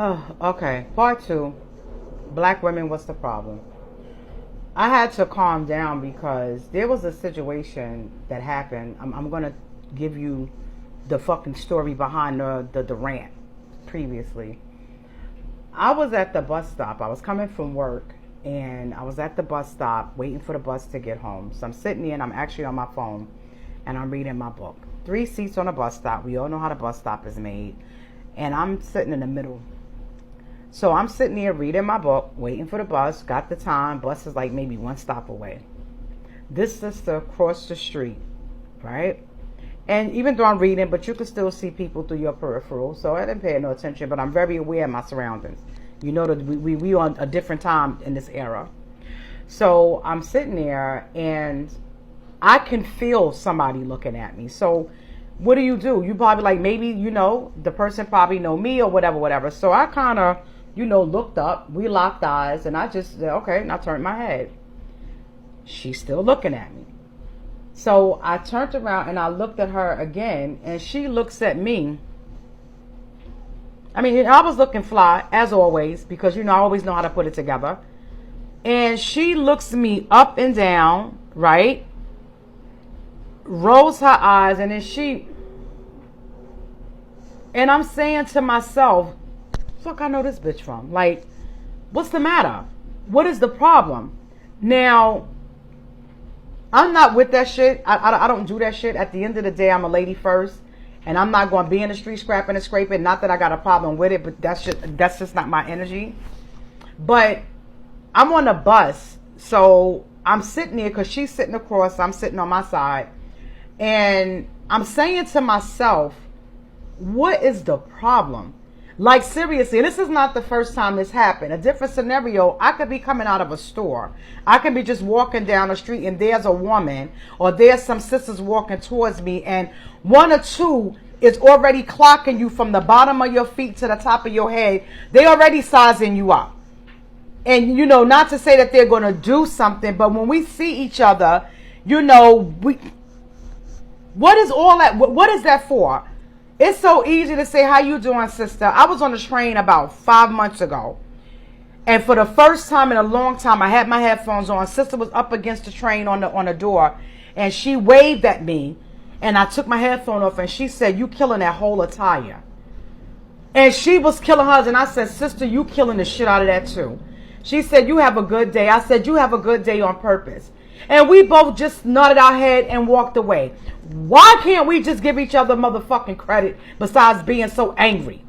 Oh, okay. Part two. Black women, what's the problem? I had to calm down because there was a situation that happened. I'm going to give you the fucking story behind the rant previously. I was at the bus stop. I was coming from work and I was at the bus stop waiting for the bus to get home. So I'm sitting there and I'm actually on my phone and I'm reading my book. 3 seats on a bus stop. We all know how the bus stop is made. And I'm sitting in the middle. So I'm sitting there reading my book, waiting for the bus, got the time. Bus is like maybe one stop away. This sister across the street, right? And even though I'm reading, but you can still see people through your peripheral. So I didn't pay no attention, but I'm very aware of my surroundings. You know that we on a different time in this era. So I'm sitting there and I can feel somebody looking at me. So what do? You probably like, maybe, the person probably know me or whatever. So I kind of, looked up. We locked eyes and I just said, okay, and I turned my head. She's still looking at me. So I turned around and I looked at her again and she looks at me. I mean, I was looking fly as always because, I always know how to put it together. And she looks me up and down, right? Rolls her eyes and then and I'm saying to myself, fuck, I know this bitch from. Like, what's the matter? What is the problem? Now, I'm not with that shit. I don't do that shit. At the end of the day, I'm a lady first. And I'm not going to be in the street scrapping and scraping. Not that I got a problem with it, but that's just not my energy. But I'm on a bus. So I'm sitting there because she's sitting across. I'm sitting on my side. And I'm saying to myself, what is the problem? Like, seriously, this is not the first time this happened. A different scenario, I could be coming out of a store. I could be just walking down the street and there's a woman or there's some sisters walking towards me and one or two is already clocking you from the bottom of your feet to the top of your head. They already sizing you up. And, not to say that they're going to do something, but when we see each other, what is all that? What is that for? It's so easy to say, how you doing, sister? I was on the train about 5 months ago. And for the first time in a long time, I had my headphones on. Sister was up against the train on the door. And she waved at me. And I took my headphone off. And she said, you killing that whole attire. And she was killing hers. And I said, sister, you killing the shit out of that too. She said, you have a good day. I said, you have a good day on purpose. And we both just nodded our head and walked away. Why can't we just give each other motherfucking credit besides being so angry?